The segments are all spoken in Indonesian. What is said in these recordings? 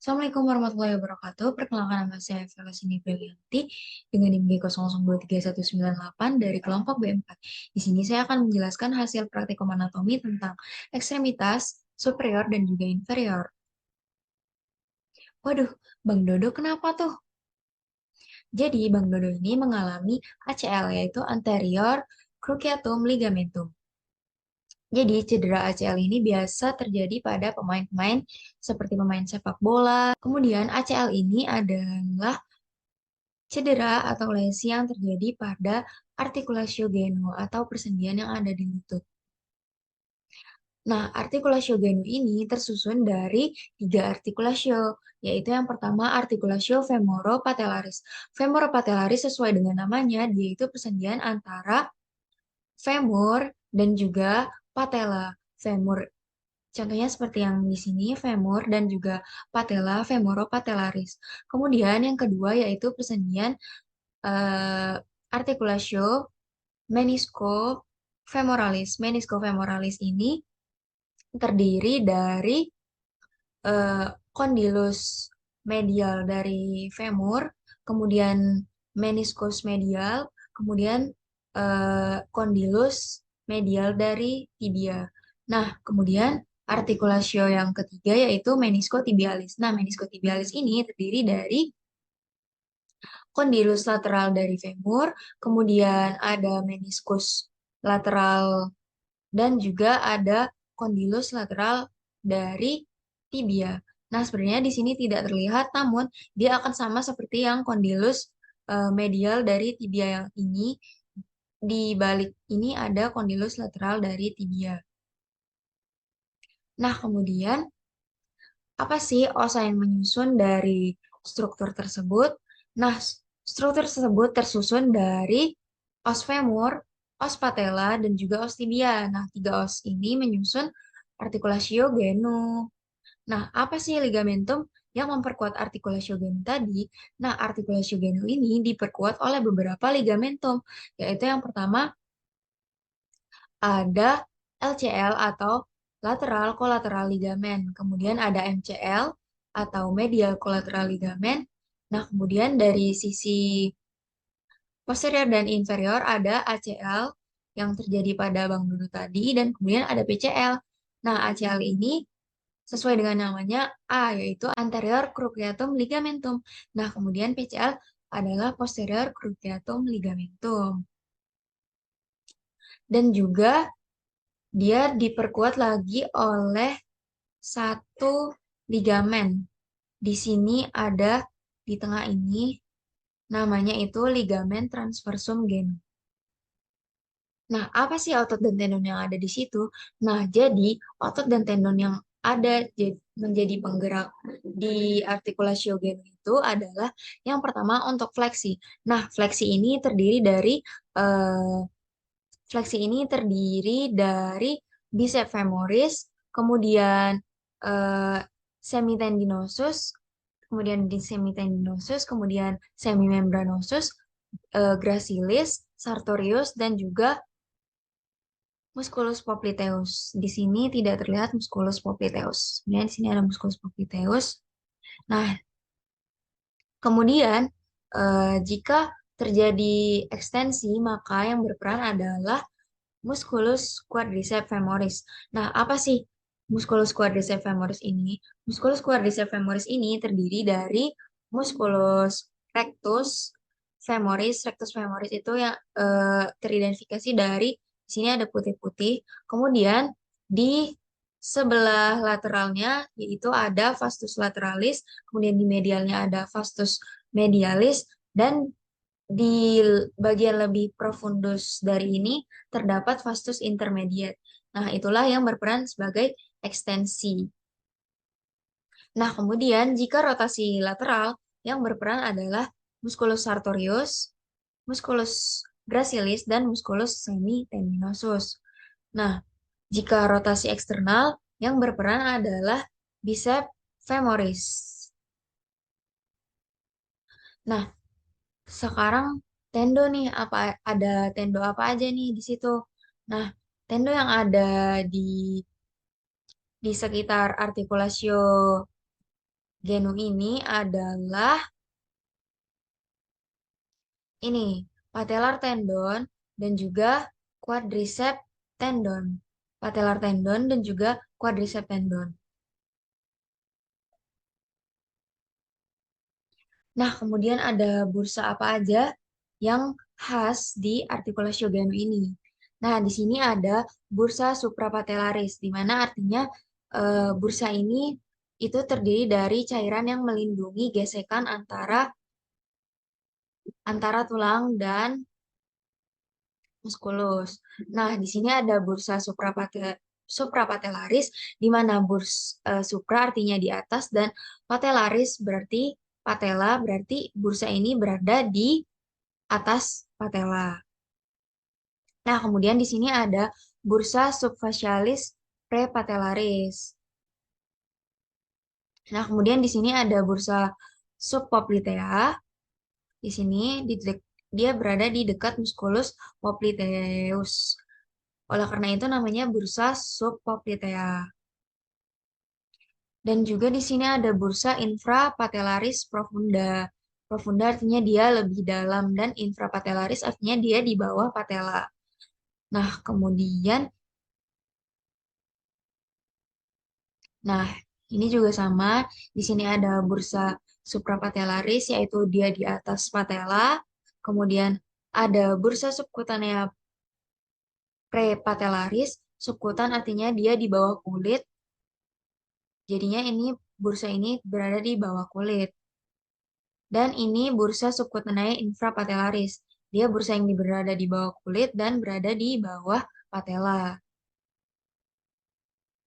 Assalamualaikum warahmatullahi wabarakatuh. Perkenalkan nama saya Vela Sini Brilianti dengan NIM G00233198 dari kelompok B4. Di sini saya akan menjelaskan hasil praktikum anatomi tentang ekstremitas superior dan juga inferior. Waduh, Bang Dodo kenapa tuh? Jadi, Bang Dodo ini mengalami ACL yaitu anterior cruciatum ligamentum. Jadi, cedera ACL ini biasa terjadi pada pemain-pemain seperti pemain sepak bola. Kemudian, ACL ini adalah cedera atau lesi yang terjadi pada artikulasio genu atau persendian yang ada di lutut. Nah, artikulasio genu ini tersusun dari tiga artikulasio, yaitu yang pertama artikulasio femoropatellaris. Femoropatellaris sesuai dengan namanya, dia itu persendian antara femur dan juga patella. Femur, contohnya seperti yang di sini, femur dan juga patella, femoropatellaris. Kemudian yang kedua yaitu persendian eh, artikulasio meniscofemoralis. Meniscofemoralis ini terdiri dari kondilus medial dari femur, kemudian meniscus medial, kemudian kondilus medial dari tibia. Nah, kemudian artikulasio yang ketiga yaitu meniscotibialis. Nah, meniscotibialis ini terdiri dari kondilus lateral dari femur, kemudian ada meniskus lateral dan juga ada kondilus lateral dari tibia. Nah, sebenarnya di sini tidak terlihat, namun dia akan sama seperti yang kondilus medial dari tibia yang ini. Di balik ini ada kondilus lateral dari tibia. Nah, kemudian apa sih osa yang menyusun dari struktur tersebut? Nah, struktur tersebut tersusun dari os femur, os patella, dan juga os tibia. Nah, tiga os ini menyusun artikulasio genu. Nah, apa sih ligamentum yang memperkuat artikulasio genu tadi? Nah, artikulasio genu ini diperkuat oleh beberapa ligamentum, yaitu yang pertama ada LCL atau lateral kolateral ligamen. Kemudian ada MCL atau medial kolateral ligamen. Nah, kemudian dari sisi posterior dan inferior ada ACL yang terjadi pada Bang Dulu tadi dan kemudian ada PCL. Nah, ACL ini sesuai dengan namanya A yaitu anterior cruciatum ligamentum. Nah, kemudian PCL adalah posterior cruciatum ligamentum. Dan juga dia diperkuat lagi oleh satu ligamen. Di sini ada di tengah ini namanya itu ligamen transversum genu. Nah, apa sih otot dan tendon yang ada di situ? Nah, jadi otot dan tendon yang ada menjadi penggerak di artikulasio genu itu adalah yang pertama untuk fleksi. Nah, eh, fleksi ini terdiri dari bicep femoris, kemudian eh, semitendinosus, kemudian di semitendinosus, kemudian semimembranosus, gracilis, sartorius, dan juga musculus popliteus. Di sini tidak terlihat musculus popliteus. Sebenarnya di sini ada musculus popliteus. Nah, kemudian jika terjadi ekstensi, maka yang berperan adalah musculus quadriceps femoris. Nah, apa sih musculus quadriceps femoris ini? Musculus quadriceps femoris ini terdiri dari musculus rectus femoris. Rectus femoris itu yang teridentifikasi dari di sini ada putih-putih. Kemudian di sebelah lateralnya yaitu ada vastus lateralis, kemudian di medialnya ada vastus medialis dan di bagian lebih profundus dari ini terdapat vastus intermediate. Nah, itulah yang berperan sebagai ekstensi. Nah, kemudian jika rotasi lateral yang berperan adalah musculus sartorius, musculus gracilis, dan musculus semitendinosus. Nah, jika rotasi eksternal yang berperan adalah bicep femoris. Nah, sekarang tendo nih apa ada tendo apa aja nih di situ? Nah, tendo yang ada di di sekitar artikulasio Genu ini adalah ini, patellar tendon dan juga quadricep tendon. Patellar tendon dan juga quadricep tendon. Nah, kemudian ada bursa apa aja yang khas di articulatio genu ini. Nah, di sini ada bursa suprapatellaris, di mana artinya bursa ini itu terdiri dari cairan yang melindungi gesekan antara antara tulang dan muskulus. Nah, di sini ada bursa suprapatellaris, di mana supra artinya di atas dan patellaris berarti patella berarti bursa ini berada di atas patella. Nah, kemudian di sini ada bursa subfacialis prepatellaris. Nah, kemudian di sini ada bursa subpoplitea. Di sini dia berada di dekat musculus popliteus. Oleh karena itu namanya bursa subpoplitea. Dan juga di sini ada bursa infrapatellaris profunda. Profunda artinya dia lebih dalam dan infrapatellaris artinya dia di bawah patella. Nah, kemudian, nah ini juga sama. Di sini ada bursa suprapatellaris yaitu dia di atas patella. Kemudian ada bursa subcutanea prepatellaris. Subkutan artinya dia di bawah kulit. Jadinya ini bursa ini berada di bawah kulit. Dan ini bursa subcutaneous infrapatellaris. Dia bursa yang berada di bawah kulit dan berada di bawah patella.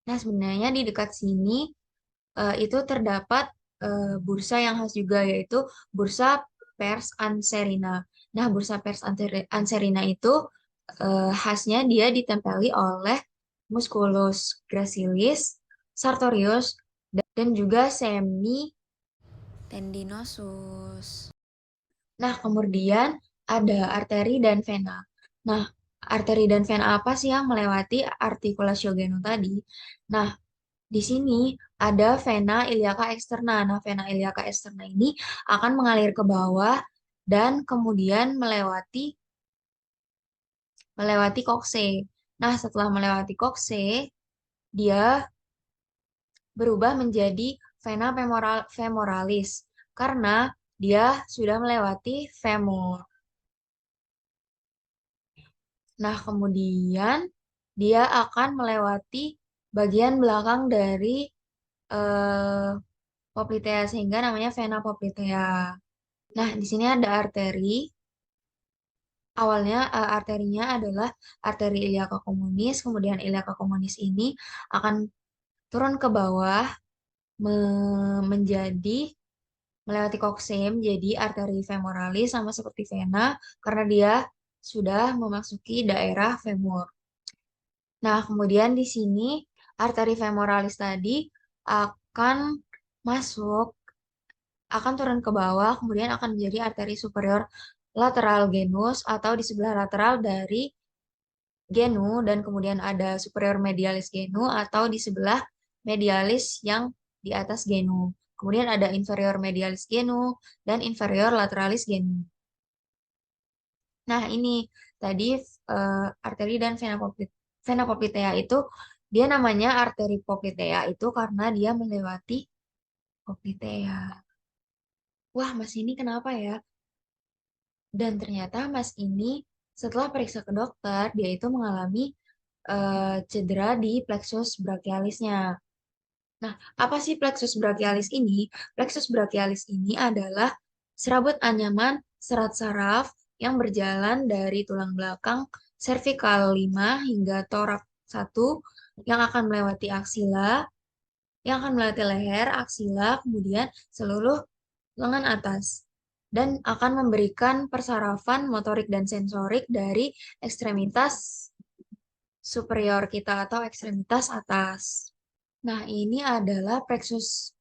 Nah, sebenarnya di dekat sini itu terdapat bursa yang khas juga yaitu bursa pars anserina. Nah, bursa pars anserina itu khasnya dia ditempeli oleh musculus gracilis, sartorius, dan juga semitendinosus. Nah, kemudian ada arteri dan vena. Nah, arteri dan vena apa sih yang melewati artikulatio genu tadi? Nah, di sini ada vena iliaca externa. Nah, vena iliaca externa ini akan mengalir ke bawah dan kemudian melewati kokse. Nah, setelah melewati kokse, dia berubah menjadi vena femoralis karena dia sudah melewati femur. Nah, kemudian dia akan melewati bagian belakang dari eh, poplitea sehingga namanya vena poplitea. Nah, di sini ada arteri. Awalnya arterinya adalah arteri iliaca communis, kemudian iliaca communis ini akan turun ke bawah menjadi melewati koksem jadi arteri femoralis sama seperti vena karena dia sudah memasuki daerah femur. Nah, kemudian di sini arteri femoralis tadi akan masuk, akan turun ke bawah, kemudian akan menjadi arteri superior lateral genus atau di sebelah lateral dari genu dan kemudian ada superior medialis genu atau di sebelah medialis yang di atas genu. Kemudian ada inferior medialis genu dan inferior lateralis genu. Nah, ini tadi arteri dan vena poplitea itu dia namanya arteri poplitea itu karena dia melewati poplitea. Wah, Mas ini kenapa ya? Dan ternyata Mas ini setelah periksa ke dokter, dia itu mengalami cedera di plexus brachialisnya. Nah, apa sih plexus brachialis ini? Plexus brachialis ini adalah serabut anyaman serat saraf yang berjalan dari tulang belakang cervical 5 hingga torak 1 yang akan melewati aksila, yang akan melewati leher, aksila, kemudian seluruh lengan atas dan akan memberikan persarafan motorik dan sensorik dari ekstremitas superior kita atau ekstremitas atas. Nah, ini adalah plexus.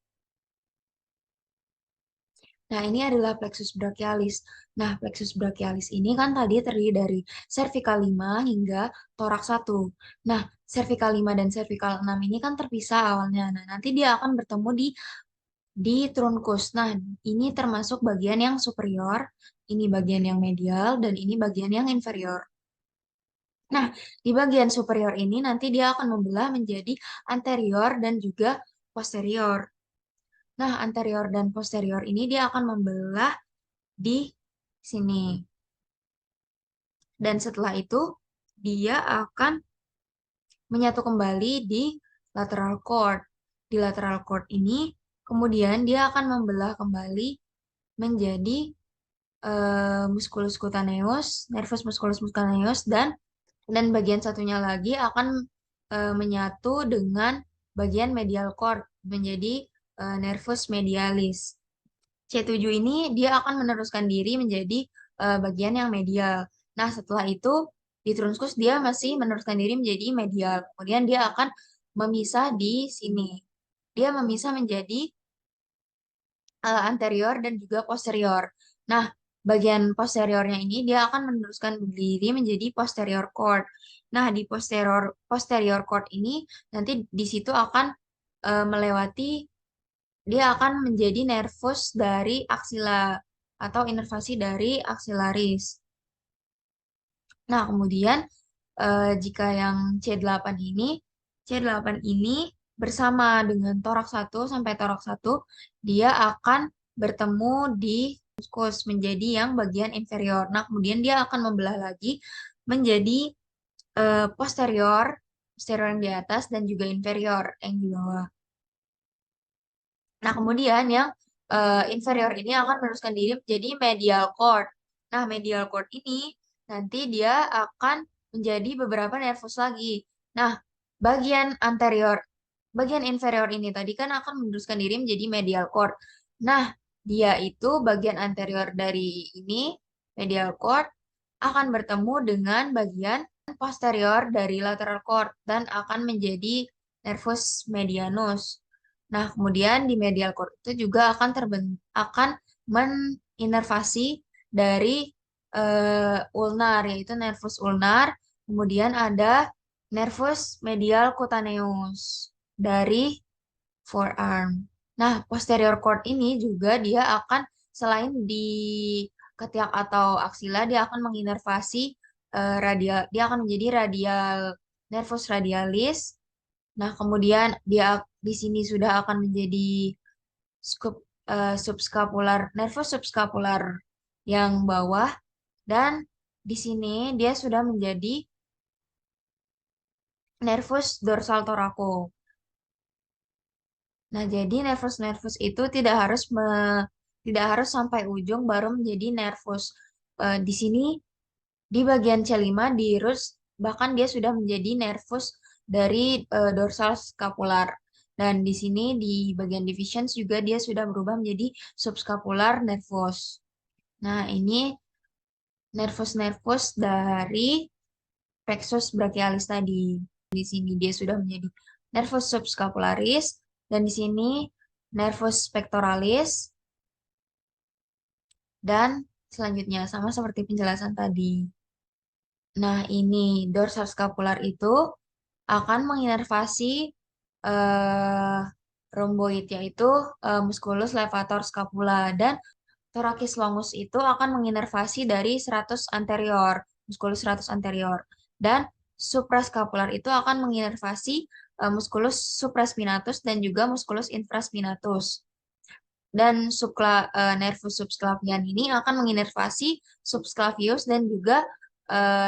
Nah, ini adalah plexus brachialis. Nah, plexus brachialis ini kan tadi terdiri dari cervical 5 hingga thorax 1. Nah, cervical 5 dan cervical 6 ini kan terpisah awalnya. Nah, nanti dia akan bertemu di di trunkus. Nah, ini termasuk bagian yang superior, ini bagian yang medial, dan ini bagian yang inferior. Nah, di bagian superior ini nanti dia akan membelah menjadi anterior dan juga posterior. Nah, anterior dan posterior ini dia akan membelah di sini. Dan setelah itu, dia akan menyatu kembali di lateral cord. Di lateral cord ini, kemudian dia akan membelah kembali menjadi musculus cutaneus, nervus musculus cutaneus, dan bagian satunya lagi akan menyatu dengan bagian medial cord menjadi nervus medialis. C7 ini dia akan meneruskan diri menjadi bagian yang medial. Nah, setelah itu di trunkus dia masih meneruskan diri menjadi medial. Kemudian dia akan memisah di sini. Dia memisah menjadi anterior dan juga posterior. Nah, bagian posteriornya ini dia akan meneruskan diri menjadi posterior cord. Nah, di posterior posterior cord ini nanti di situ akan melewati dia akan menjadi nervus dari aksila atau inervasi dari aksilaris. Nah, kemudian jika yang C8 ini bersama dengan torak 1 sampai torak 1 dia akan bertemu di meniskus menjadi yang bagian inferior. Nah, kemudian dia akan membelah lagi menjadi posterior, posterior yang di atas dan juga inferior yang di bawah. Nah, kemudian yang inferior ini akan meneruskan diri menjadi medial cord. Nah, medial cord ini nanti dia akan menjadi beberapa nervus lagi. Nah, bagian anterior, bagian inferior ini tadi kan akan meneruskan diri menjadi medial cord. Nah, dia itu bagian anterior dari ini, medial cord, akan bertemu dengan bagian posterior dari lateral cord dan akan menjadi nervus medianus. Nah, kemudian di medial cord itu juga akan meninnervasi dari ulnar, yaitu nervus ulnar. Kemudian ada nervus medial cutaneus dari forearm. Nah, posterior cord ini juga dia akan selain di ketiak atau aksila, dia akan menginervasi radial, dia akan menjadi radial nervus radialis. Nah, kemudian dia di sini sudah akan menjadi subscapular, nervus subscapular yang bawah, dan di sini dia sudah menjadi nervus dorsal thoraco. Nah, jadi nervus-nervus itu tidak harus sampai ujung baru menjadi nervus. Di sini di bagian C5 di roots bahkan dia sudah menjadi nervus dari dorsal scapular. Dan di sini di bagian divisions juga dia sudah berubah menjadi subscapular nervus. Nah, ini nervus-nervus dari plexus brachialis tadi. Di sini dia sudah menjadi nervus subscapularis dan di sini nervus pectoralis dan selanjutnya sama seperti penjelasan tadi. Nah, ini dorsal scapular itu akan menginervasi eh, rhomboid yaitu musculus levator scapula dan thoracis longus itu akan menginervasi dari 100 anterior, musculus 100 anterior. Dan suprascapular itu akan menginervasi musculus supraspinatus dan juga musculus infraspinatus. Dan nervus subclavian ini akan menginervasi subclavius dan juga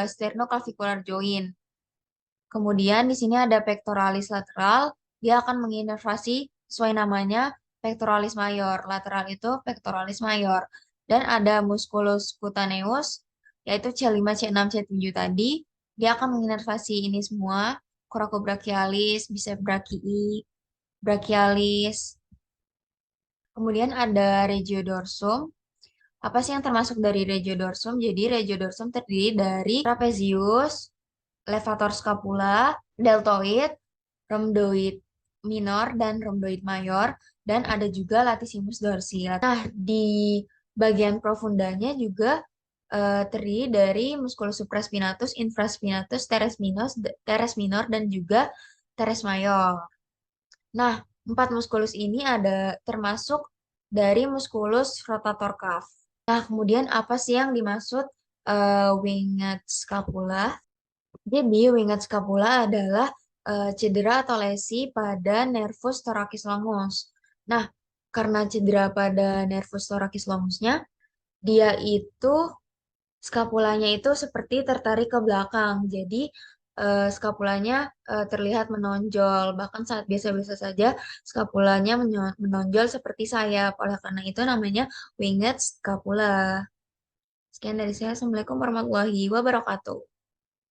sternoclavicular joint. Kemudian di sini ada pectoralis lateral, dia akan menginervasi sesuai namanya pectoralis mayor. Lateral itu pectoralis mayor. Dan ada musculus cutaneus, yaitu C5, C6, C7 tadi. Dia akan menginervasi ini semua, coracobrachialis, bicep brachii, brachialis. Kemudian ada regiodorsum. Apa sih yang termasuk dari regiodorsum? Jadi regiodorsum terdiri dari trapezius, levator scapula, deltoid, rhomboid minor, dan rhomboid mayor, dan ada juga latissimus dorsi. Nah, di bagian profundanya juga terdiri dari musculus supraspinatus, infraspinatus, teres minor, dan juga teres mayor. Nah, Empat muskulus ini ada termasuk dari muskulus rotator cuff. Nah, kemudian apa sih yang dimaksud winged scapula? Jadi, winged scapula adalah cedera atau lesi pada nervus thoracis longus. Nah, karena cedera pada nervus thoracis longusnya, dia itu skapulanya itu seperti tertarik ke belakang. Jadi, skapulanya terlihat menonjol. Bahkan saat biasa-biasa saja, skapulanya menonjol seperti sayap. Oleh karena itu namanya winged scapula. Sekian dari saya. Assalamualaikum warahmatullahi wabarakatuh.